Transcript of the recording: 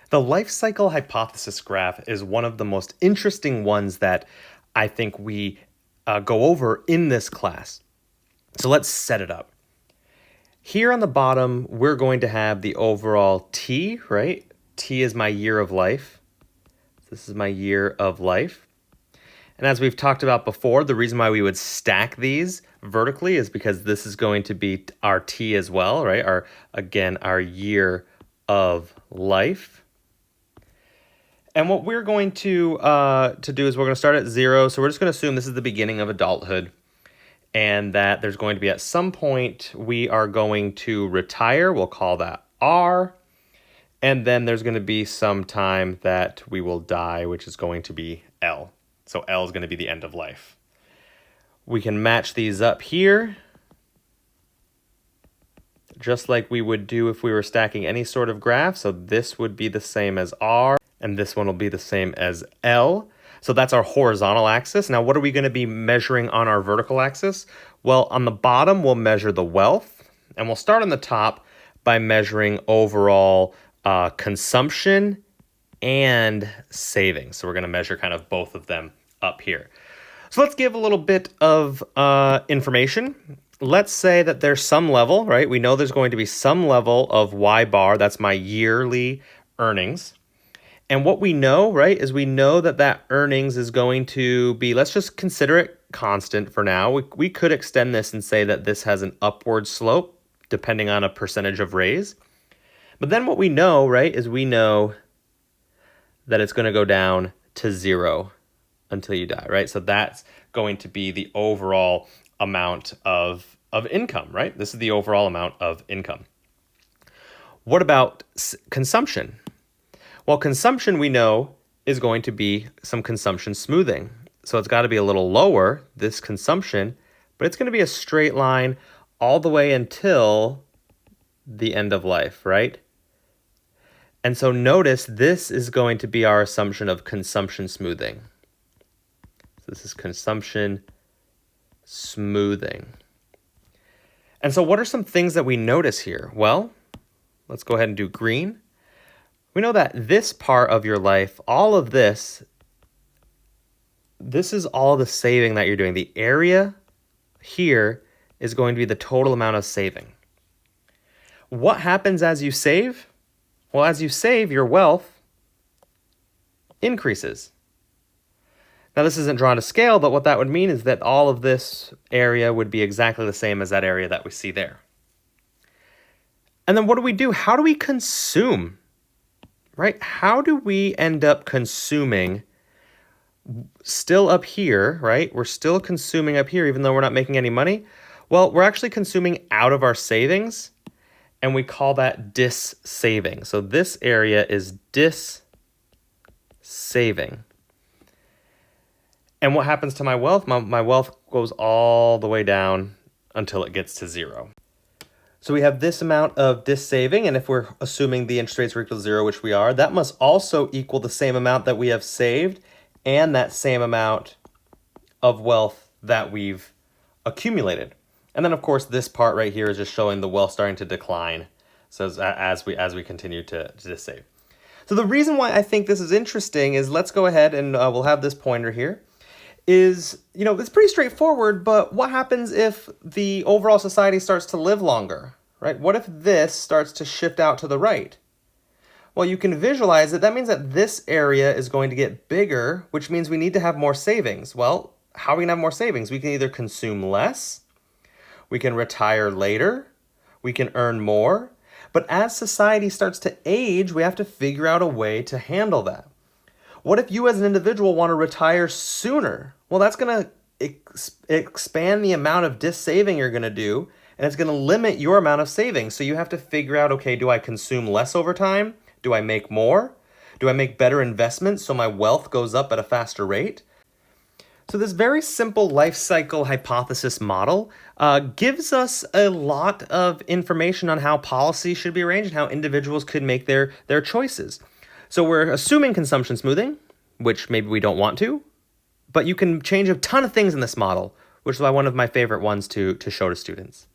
The life cycle hypothesis graph is one of the most interesting ones that I think we go over in this class. So let's set it up. Here on the bottom, we're going to have the overall T, right? T is my year of life. This is my year of life. And as we've talked about before, the reason why we would stack these vertically is because this is going to be our T as well, right? Our year of life. And what we're going to do is we're going to start at 0. So we're just going to assume this is the beginning of adulthood and that there's going to be at some point we are going to retire. We'll call that R. And then there's going to be some time that we will die, which is going to be L. So L is going to be the end of life. We can match these up here, just like we would do if we were stacking any sort of graph. So this would be the same as R, and this one will be the same as L. So that's our horizontal axis. Now, what are we going to be measuring on our vertical axis? Well, on the bottom, we'll measure the wealth, and we'll start on the top by measuring overall consumption and savings. So we're going to measure kind of both of them up here. So let's give a little bit of information. Let's say that there's some level, right? We know there's going to be some level of Y bar. That's my yearly earnings. And what we know, right, is we know that that earnings is going to be, let's just consider it constant for now. We could extend this and say that this has an upward slope depending on a percentage of raise. But then what we know, right, is we know that it's going to go down to 0 until you die, right? So that's going to be the overall amount of income, right? This is the overall amount of income. What about consumption? Well, consumption we know is going to be some consumption smoothing. So it's got to be a little lower, this consumption, but it's going to be a straight line all the way until the end of life, right? And so notice this is going to be our assumption of consumption smoothing. So this is consumption smoothing. And so what are some things that we notice here? Well, let's go ahead and do green. We know that this part of your life, all of this is all the saving that you're doing. The area here is going to be the total amount of saving. What happens as you save? Well, as you save, your wealth increases. Now, this isn't drawn to scale, but what that would mean is that all of this area would be exactly the same as that area that we see there. And then what do? How do we consume? Right? How do we end up consuming still up here, right? We're still consuming up here even though we're not making any money. Well, we're actually consuming out of our savings, and we call that dis-saving. So this area is dis-saving. And what happens to my wealth? My wealth goes all the way down until it gets to 0. So we have this amount of dis-saving, and if we're assuming the interest rates are equal to 0, which we are, that must also equal the same amount that we have saved and that same amount of wealth that we've accumulated. And then, of course, this part right here is just showing the wealth starting to decline so as we continue to dis-save. So the reason why I think this is interesting is let's go ahead and we'll have this pointer here. It's pretty straightforward, but what happens if the overall society starts to live longer, right? What if this starts to shift out to the right? Well, you can visualize it. That means that this area is going to get bigger, which means we need to have more savings. Well, how are we going to have more savings? We can either consume less, we can retire later, we can earn more. But as society starts to age, we have to figure out a way to handle that. What if you as an individual want to retire sooner? Well, that's going to expand the amount of dis-saving you're going to do, and it's going to limit your amount of savings. So you have to figure out, okay, do I consume less over time? Do I make more? Do I make better investments so my wealth goes up at a faster rate? So this very simple life cycle hypothesis model gives us a lot of information on how policy should be arranged and how individuals could make their choices. So we're assuming consumption smoothing, which maybe we don't want to, but you can change a ton of things in this model, which is why one of my favorite ones to show to students.